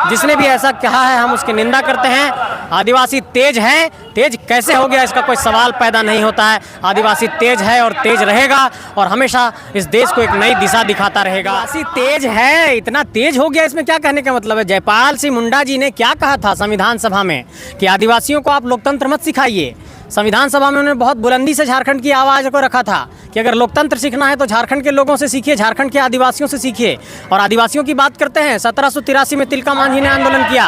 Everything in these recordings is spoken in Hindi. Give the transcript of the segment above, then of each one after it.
जिसने भी ऐसा कहा है हम उसकी निंदा करते हैं। आदिवासी तेज है, तेज कैसे हो गया इसका कोई सवाल पैदा नहीं होता है। आदिवासी तेज है और तेज रहेगा और हमेशा इस देश को एक नई दिशा दिखाता रहेगा। आदिवासी तेज है, इतना तेज हो गया, इसमें क्या कहने का मतलब है? जयपाल सिंह मुंडा जी ने क्या कहा था संविधान सभा में कि आदिवासियों को आप लोकतंत्र मत सिखाइए। संविधान सभा में उन्होंने बहुत बुलंदी से झारखंड की आवाज़ को रखा था कि अगर लोकतंत्र सीखना है तो झारखंड के लोगों से सीखिए, झारखंड के आदिवासियों से सीखिए। और आदिवासियों की बात करते हैं, 1783 में तिलका मांझी ने आंदोलन किया,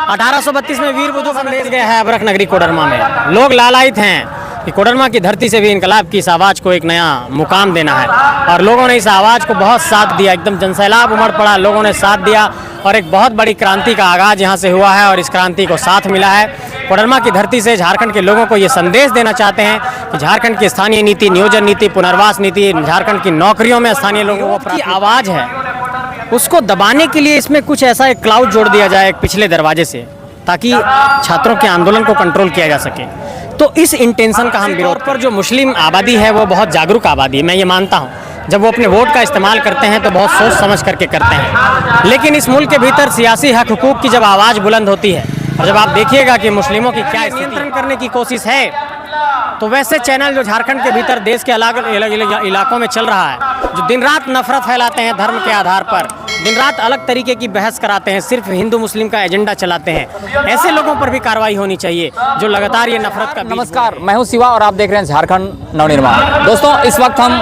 1832 में वीर बुद्धू संदेश गया है अबरख नगरी कोडरमा में। लोग लालायित हैं कि कोडरमा की धरती से भी इनकलाब की इस आवाज़ को एक नया मुकाम देना है और लोगों ने इस आवाज़ को बहुत साथ दिया, एकदम जनसैलाब उमड़ पड़ा, लोगों ने साथ दिया और एक बहुत बड़ी क्रांति का आगाज़ यहाँ से हुआ है और इस क्रांति को साथ मिला है। कोडरमा की धरती से झारखंड के लोगों को ये संदेश देना चाहते हैं कि झारखंड की स्थानीय नीति, नियोजन नीति, पुनर्वास नीति, झारखंड की नौकरियों में स्थानीय लोगों की आवाज़ है, उसको दबाने के लिए इसमें कुछ ऐसा एक क्लाउड जोड़ दिया जाए एक पिछले दरवाजे से, ताकि छात्रों के आंदोलन को कंट्रोल किया जा सके। तो इस इंटेंशन का हम विरोध पर, जो मुस्लिम आबादी है वो बहुत जागरूक आबादी है, मैं ये मानता हूँ। जब वो अपने वोट का इस्तेमाल करते हैं तो बहुत सोच समझ करके करते हैं, लेकिन इस मुल्क के भीतर सियासी हक हुकूक की जब आवाज़ बुलंद होती है और जब आप देखिएगा कि मुस्लिमों की क्या नियंत्रण करने की कोशिश है, तो वैसे चैनल जो झारखंड के भीतर देश के अलग अलग इलाकों में चल रहा है, जो दिन रात नफरत फैलाते हैं धर्म के आधार पर, दिन रात अलग तरीके की बहस कराते हैं, सिर्फ हिंदू मुस्लिम का एजेंडा चलाते हैं, ऐसे लोगों पर भी कार्रवाई होनी चाहिए जो लगातार ये नफरत का। नमस्कार, मैं हूं शिवा और आप देख रहे हैं झारखंड नवनिर्माण। दोस्तों, इस वक्त हम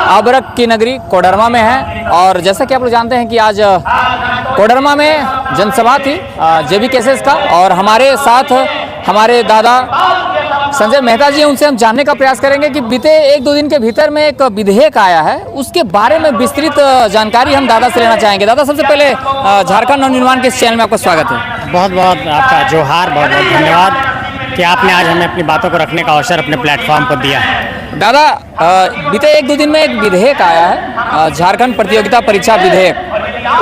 अबरख की नगरी कोडरमा में हैं और जैसा कि आप लोग जानते हैं कि आज कोडरमा में जनसभा थी जेबी केसेस का, और हमारे साथ हमारे दादा संजय मेहता जी हैं। उनसे हम जानने का प्रयास करेंगे कि बीते 1-2 दिन के भीतर में एक विधेयक आया है, उसके बारे में विस्तृत जानकारी हम दादा से लेना चाहेंगे। दादा, सबसे पहले झारखंड नवनिर्माण के इस चैनल में आपका स्वागत है। बहुत बहुत आपका जोहार, बहुत बहुत धन्यवाद कि आपने आज हमें अपनी बातों को रखने का अवसर अपने प्लेटफॉर्म पर दिया है। दादा, बीते 1-2 दिन में एक विधेयक आया है, झारखंड प्रतियोगिता परीक्षा विधेयक,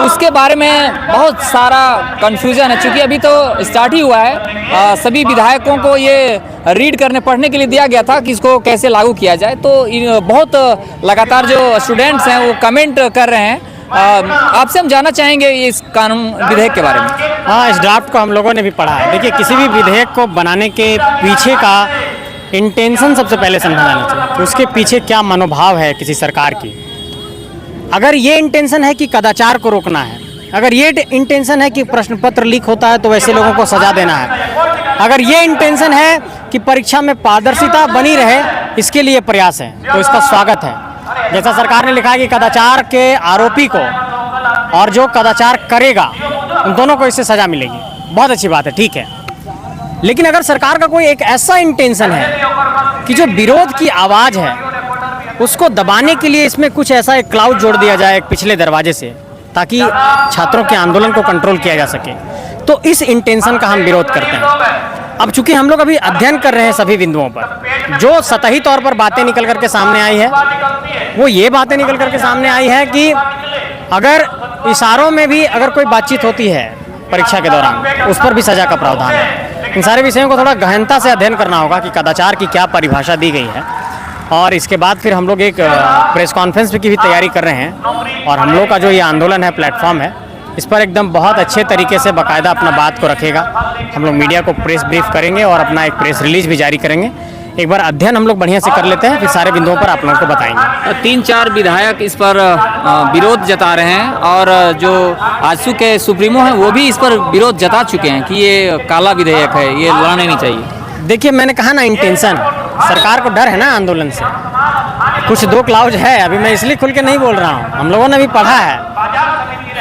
उसके बारे में बहुत सारा कन्फ्यूजन है, चूँकि अभी तो स्टार्ट ही हुआ है। सभी विधायकों को ये रीड करने पढ़ने के लिए दिया गया था कि इसको कैसे लागू किया जाए, तो बहुत लगातार जो स्टूडेंट्स हैं वो कमेंट कर रहे हैं। आपसे हम जानना चाहेंगे इस कानून विधेयक के बारे में। हाँ, इस ड्राफ्ट को हम लोगों ने भी पढ़ा है। देखिए, किसी भी विधेयक को बनाने के पीछे का इंटेंशन सबसे पहले समझा जाना चाहिए कि उसके पीछे क्या मनोभाव है किसी सरकार की। अगर ये इंटेंशन है कि कदाचार को रोकना है, अगर ये इंटेंशन है कि प्रश्न पत्र लीक होता है तो वैसे लोगों को सजा देना है, अगर ये इंटेंशन है कि परीक्षा में पारदर्शिता बनी रहे, इसके लिए प्रयास है, तो इसका स्वागत है। जैसा सरकार ने लिखा है कि कदाचार के आरोपी को और जो कदाचार करेगा उन दोनों को इससे सजा मिलेगी, बहुत अच्छी बात है, ठीक है। लेकिन अगर सरकार का कोई एक ऐसा इंटेंशन है कि जो विरोध की आवाज़ है उसको दबाने के लिए इसमें कुछ ऐसा एक क्लाउड जोड़ दिया जाए एक पिछले दरवाजे से, ताकि छात्रों के आंदोलन को कंट्रोल किया जा सके, तो इस इंटेंशन का हम विरोध करते हैं। अब चूंकि हम लोग अभी अध्ययन कर रहे हैं सभी बिंदुओं पर, जो सतही तौर पर बातें निकल करके सामने आई है वो ये बातें निकल करके सामने आई है कि अगर इशारों में भी अगर कोई बातचीत होती है परीक्षा के दौरान, उस पर भी सजा का प्रावधान है। इन सारे विषयों को थोड़ा गहनता से अध्ययन करना होगा कि कदाचार की क्या परिभाषा दी गई है, और इसके बाद फिर हम लोग एक प्रेस कॉन्फ्रेंस की भी तैयारी कर रहे हैं। और हम लोग का जो ये आंदोलन है, प्लेटफॉर्म है, इस पर एकदम बहुत अच्छे तरीके से बाकायदा अपना बात को रखेगा। हम लोग मीडिया को प्रेस ब्रीफ करेंगे और अपना एक प्रेस रिलीज भी जारी करेंगे। एक बार अध्ययन हम लोग बढ़िया से कर लेते हैं, फिर सारे बिंदुओं पर आप लोगों को बताएंगे। 3-4 विधायक इस पर विरोध जता रहे हैं और जो आजसू के सुप्रीमो हैं वो भी इस पर विरोध जता चुके हैं कि ये काला विधेयक है, ये लाना नहीं चाहिए। देखिए, मैंने कहा ना, इंटेंशन, सरकार को डर है ना आंदोलन से, कुछ 2 क्लाउज है। अभी मैं इसलिए खुल के नहीं बोल रहा हूँ, हम लोगों ने भी पढ़ा है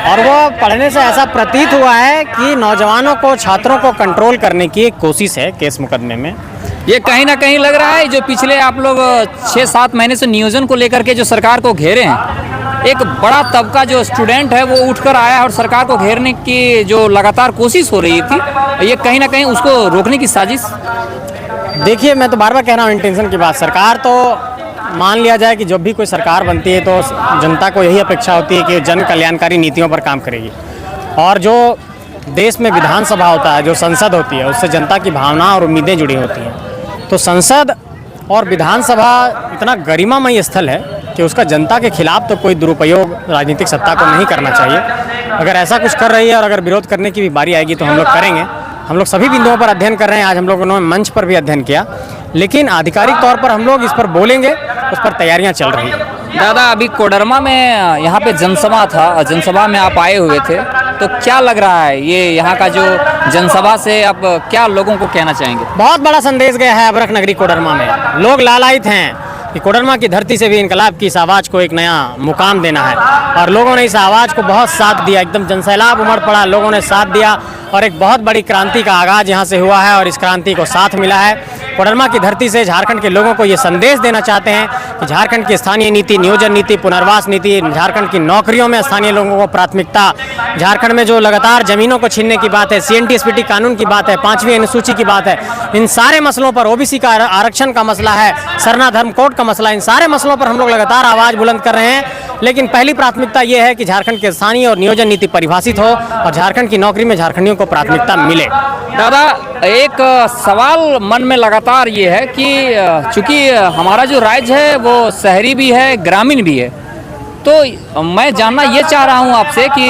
और वो पढ़ने से ऐसा प्रतीत हुआ है कि नौजवानों को, छात्रों को कंट्रोल करने की एक कोशिश है केस मुकदमे में। ये कहीं ना कहीं लग रहा है जो पिछले आप लोग 6-7 महीने से नियोजन को लेकर के जो सरकार को घेरे हैं, एक बड़ा तबका जो स्टूडेंट है वो उठकर आया है और सरकार को घेरने की जो लगातार कोशिश हो रही थी, ये कहीं ना कहीं उसको रोकने की साजिश। देखिए, मैं तो बार बार कह रहा हूँ इंटेंशन की बात। सरकार तो मान लिया जाए कि जब भी कोई सरकार बनती है तो जनता को यही अपेक्षा होती है कि जन कल्याणकारी नीतियों पर काम करेगी, और जो देश में विधानसभा होता है, जो संसद होती है, उससे जनता की भावना और उम्मीदें जुड़ी होती हैं। तो संसद और विधानसभा इतना गरिमामय स्थल है कि उसका जनता के खिलाफ तो कोई दुरुपयोग राजनीतिक सत्ता को नहीं करना चाहिए। अगर ऐसा कुछ कर रही है और अगर विरोध करने की भी बारी आएगी तो हम लोग करेंगे। हम लोग सभी बिंदुओं पर अध्ययन कर रहे हैं। आज हम लोगों ने मंच पर भी अध्ययन किया, लेकिन आधिकारिक तौर पर हम लोग इस पर बोलेंगे, उस पर तैयारियां चल रही हैं। दादा, अभी कोडरमा में यहाँ पे जनसभा था, जनसभा में आप आए हुए थे, तो क्या लग रहा है ये यहाँ का जो जनसभा से आप क्या लोगों को कहना चाहेंगे? बहुत बड़ा संदेश गया है अबरख नगरी कोडरमा में। लोग लालायित हैं कि कोडरमा की धरती से भी इनकलाब की इस आवाज़ को एक नया मुकाम देना है, और लोगों ने इस आवाज़ को बहुत साथ दिया। एकदम जनसैलाब उमड़ पड़ा, लोगों ने साथ दिया और एक बहुत बड़ी क्रांति का आगाज़ यहाँ से हुआ है और इस क्रांति को साथ मिला है। कोडरमा की धरती से झारखंड के लोगों को ये संदेश देना चाहते हैं कि झारखंड की स्थानीय नीति, नियोजन नीति, पुनर्वास नीति, झारखंड की नौकरियों में स्थानीय लोगों को प्राथमिकता, झारखंड में जो लगातार जमीनों को छीनने की बात है, CNT-SPT कानून की बात है, 5वीं अनुसूची की बात है, इन सारे मसलों पर, OBC का आरक्षण का मसला है, सरना धर्म कोड का मसला, इन सारे मसलों पर हम लोग लगातार आवाज़ बुलंद कर रहे हैं। लेकिन पहली प्राथमिकता ये है कि झारखंड के स्थानीय और नियोजन नीति परिभाषित हो और झारखंड की नौकरी में झारखंडियों को प्राथमिकता मिले। दादा, एक सवाल मन में लगातार ये है कि चूंकि हमारा जो राज्य है वो शहरी भी है, ग्रामीण भी है, तो मैं जानना ये चाह रहा हूँ आपसे कि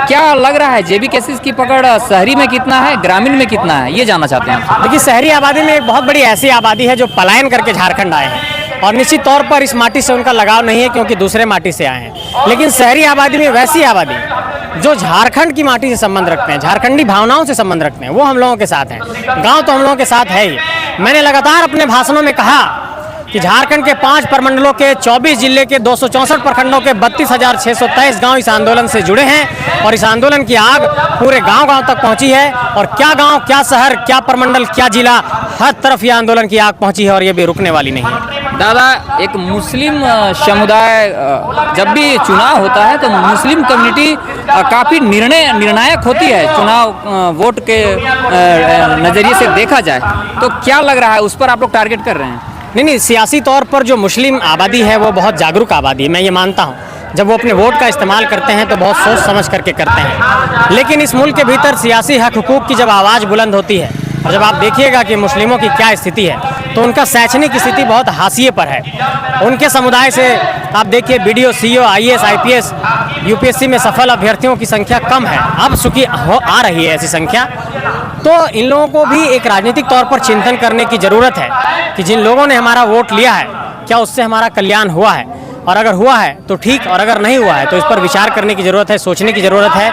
क्या लग रहा है जेबी केसेस की पकड़ शहरी में कितना है, ग्रामीण में कितना है, ये जानना चाहते हैं आपसे। देखिए, शहरी आबादी में एक बहुत बड़ी ऐसी आबादी है जो पलायन करके झारखंड आए हैं और निश्चित तौर पर इस माटी से उनका लगाव नहीं है क्योंकि दूसरे माटी से आए हैं। लेकिन शहरी आबादी में वैसी आबादी जो झारखंड की माटी से संबंध रखते हैं, झारखंडी भावनाओं से संबंध रखते हैं, वो हम लोगों के साथ हैं। गांव तो हम लोगों के साथ है ही। मैंने लगातार अपने भाषणों में कहा कि झारखंड के 5 प्रमंडलों के 24 जिले के 264 प्रखंडों के 32,623 गांव इस आंदोलन से जुड़े हैं और इस आंदोलन की आग पूरे गांव-गांव तक पहुंची है। और क्या गांव, क्या शहर, क्या प्रमंडल, क्या जिला, हर तरफ ये आंदोलन की आग पहुंची है और ये भी रुकने वाली नहीं है। दादा, एक मुस्लिम समुदाय जब भी चुनाव होता है तो मुस्लिम कम्युनिटी काफ़ी निर्णायक होती है चुनाव वोट के नज़रिए से देखा जाए, तो क्या लग रहा है उस पर आप लोग टारगेट कर रहे हैं? नहीं, सियासी तौर पर जो मुस्लिम आबादी है वो बहुत जागरूक आबादी है, मैं ये मानता हूँ। जब वो अपने वोट का इस्तेमाल करते हैं तो बहुत सोच समझ करके करते हैं। लेकिन इस मुल्क के भीतर सियासी हक हुकूक की जब आवाज़ बुलंद होती है और जब आप देखिएगा कि मुस्लिमों की क्या स्थिति है, तो उनका शैक्षणिक स्थिति बहुत हाशिए पर है। उनके समुदाय से आप देखिए BDO, CO, IAS, IPS, UPSC में सफल अभ्यर्थियों की संख्या कम है, अब चूँकि आ रही है ऐसी संख्या। तो इन लोगों को भी एक राजनीतिक तौर पर चिंतन करने की ज़रूरत है कि जिन लोगों ने हमारा वोट लिया है क्या उससे हमारा कल्याण हुआ है, और अगर हुआ है तो ठीक, और अगर नहीं हुआ है तो इस पर विचार करने की ज़रूरत है, सोचने की ज़रूरत है।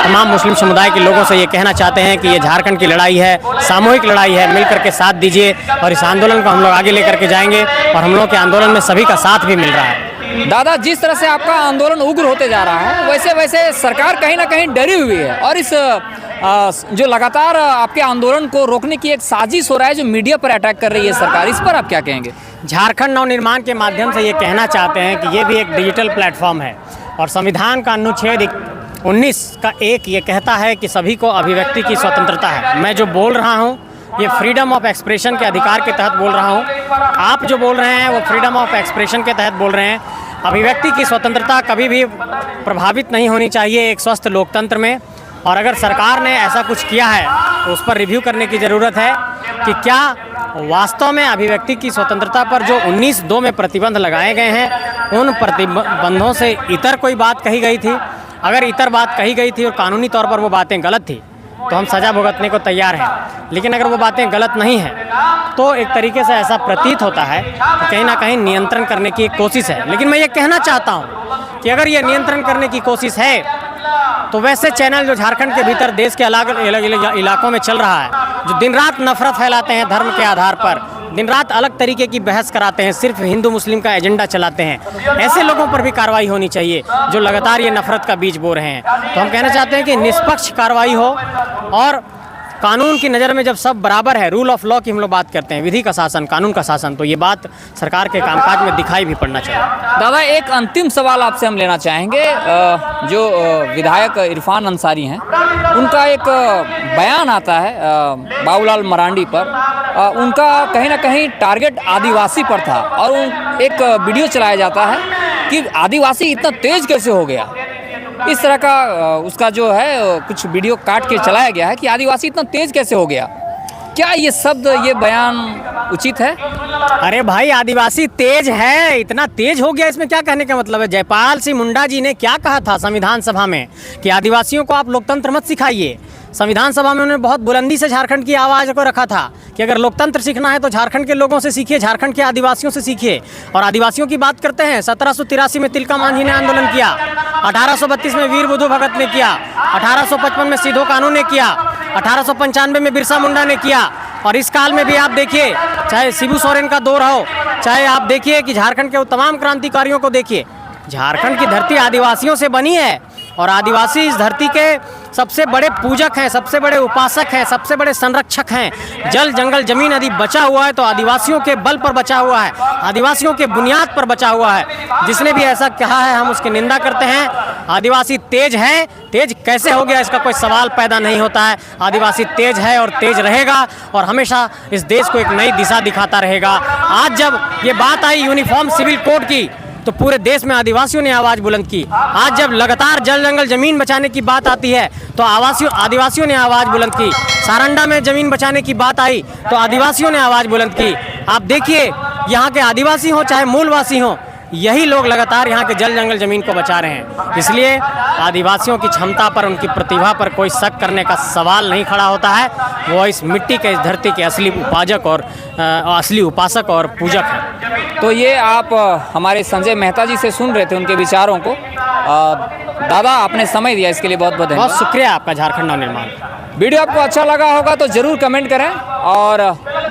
तमाम मुस्लिम समुदाय के लोगों से ये कहना चाहते हैं कि ये झारखंड की लड़ाई है, सामूहिक लड़ाई है, मिल करके साथ दीजिए और इस आंदोलन को हम लोग आगे लेकर के जाएंगे और हम लोग के आंदोलन में सभी का साथ भी मिल रहा है। दादा, जिस तरह से आपका आंदोलन उग्र होते जा रहा है वैसे वैसे सरकार कहीं ना कहीं डरी हुई है और इस जो लगातार आपके आंदोलन को रोकने की एक साजिश हो रहा है जो मीडिया पर अटैक कर रही है सरकार, इस पर आप क्या कहेंगे? झारखंड नवनिर्माण के माध्यम से ये कहना चाहते हैं कि ये भी एक डिजिटल प्लेटफॉर्म है और संविधान का अनुच्छेद 19 का 1 ये कहता है कि सभी को अभिव्यक्ति की स्वतंत्रता है। मैं जो बोल रहा हूँ ये फ्रीडम ऑफ एक्सप्रेशन के अधिकार के तहत बोल रहा हूँ, आप जो बोल रहे हैं वो फ्रीडम ऑफ एक्सप्रेशन के तहत बोल रहे हैं। अभिव्यक्ति की स्वतंत्रता कभी भी प्रभावित नहीं होनी चाहिए एक स्वस्थ लोकतंत्र में, और अगर सरकार ने ऐसा कुछ किया है तो उस पर रिव्यू करने की ज़रूरत है कि क्या वास्तव में अभिव्यक्ति की स्वतंत्रता पर जो 19(2) में प्रतिबंध लगाए गए हैं उन प्रतिबंधों से इतर कोई बात कही गई थी। अगर इतर बात कही गई थी और कानूनी तौर पर वो बातें गलत थी तो हम सज़ा भुगतने को तैयार हैं, लेकिन अगर वो बातें गलत नहीं हैं तो एक तरीके से ऐसा प्रतीत होता है कि कहीं ना कहीं नियंत्रण करने की एक कोशिश है। लेकिन मैं ये कहना चाहता हूँ कि अगर ये नियंत्रण करने की कोशिश है तो वैसे चैनल जो झारखंड के भीतर देश के अलग अलग इलाकों में चल रहा है, जो दिन रात नफरत फैलाते हैं धर्म के आधार पर, दिन रात अलग तरीके की बहस कराते हैं, सिर्फ हिंदू मुस्लिम का एजेंडा चलाते हैं, ऐसे लोगों पर भी कार्रवाई होनी चाहिए जो लगातार ये नफरत का बीज बो रहे हैं। तो हम कहना चाहते हैं कि निष्पक्ष कार्रवाई हो और कानून की नज़र में जब सब बराबर है, रूल ऑफ लॉ की हम लोग बात करते हैं, विधि का शासन, कानून का शासन, तो ये बात सरकार के कामकाज में दिखाई भी पड़ना चाहिए। दादा, एक अंतिम सवाल आपसे हम लेना चाहेंगे। जो विधायक इरफान अंसारी हैं उनका एक बयान आता है बाबूलाल मरांडी पर, उनका कहीं ना कहीं टारगेट आदिवासी पर था और एक वीडियो चलाया जाता है कि आदिवासी इतना तेज कैसे हो गया, इस तरह का उसका जो है कुछ वीडियो काट के चलाया गया है कि आदिवासी इतना तेज कैसे हो गया। क्या ये शब्द, ये बयान उचित है? अरे भाई, आदिवासी तेज है, इतना तेज हो गया, इसमें क्या कहने का मतलब है? जयपाल सिंह मुंडा जी ने क्या कहा था संविधान सभा में कि आदिवासियों को आप लोकतंत्र मत सिखाइए। संविधान सभा में उन्होंने बहुत बुलंदी से झारखंड की आवाज़ को रखा था कि अगर लोकतंत्र सीखना है तो झारखंड के लोगों से सीखिए, झारखंड के आदिवासियों से सीखिए। और आदिवासियों की बात करते हैं, 1783 में तिलका मांझी ने आंदोलन किया, 1832 में वीर बुधु भगत ने किया, 1855 में सिधो कानू ने किया, 1895 में बिरसा मुंडा ने किया। और इस काल में भी आप देखिए, चाहे शिबू सोरेन का दौर हो, चाहे आप देखिए कि झारखंड के तमाम क्रांतिकारियों को देखिए, झारखंड की धरती आदिवासियों से बनी है। और आदिवासी इस धरती के सबसे बड़े पूजक हैं, सबसे बड़े उपासक हैं, सबसे बड़े संरक्षक हैं। जल जंगल जमीन यदि बचा हुआ है तो आदिवासियों के बल पर बचा हुआ है, आदिवासियों के बुनियाद पर बचा हुआ है। जिसने भी ऐसा कहा है हम उसकी निंदा करते हैं। आदिवासी तेज है, तेज कैसे हो गया इसका कोई सवाल पैदा नहीं होता है। आदिवासी तेज है और तेज रहेगा और हमेशा इस देश को एक नई दिशा दिखाता रहेगा। आज जब ये बात आई यूनिफॉर्म सिविल कोड की तो पूरे देश में आदिवासियों ने आवाज़ बुलंद की। आज जब लगातार जल जंगल जमीन बचाने की बात आती है तो आदिवासियों ने आवाज़ बुलंद की। सारंडा में जमीन बचाने की बात आई तो आदिवासियों ने आवाज़ बुलंद की। आप देखिए, यहाँ के आदिवासी हों चाहे मूलवासी हों, यही लोग लगातार यहाँ के जल जंगल जमीन को बचा रहे हैं। इसलिए आदिवासियों की क्षमता पर, उनकी प्रतिभा पर कोई शक करने का सवाल नहीं खड़ा होता है। वो इस मिट्टी के, इस धरती के असली उपासक और असली उपासक और पूजक हैं। तो ये आप हमारे संजय मेहता जी से सुन रहे थे उनके विचारों को। दादा, आपने समय दिया, इसके लिए बहुत बहुत बहुत शुक्रिया आपका झारखंड नवनिर्माण। वीडियो आपको अच्छा लगा होगा तो ज़रूर कमेंट करें और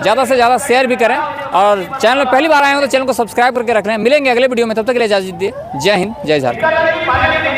ज़्यादा से ज़्यादा शेयर भी करें। और चैनल में पहली बार आए हो तो चैनल को सब्सक्राइब करके रख लें। मिलेंगे अगले वीडियो में, तब तक के लिए इजाज़त दीजिए। जय हिंद, जय झारखंड।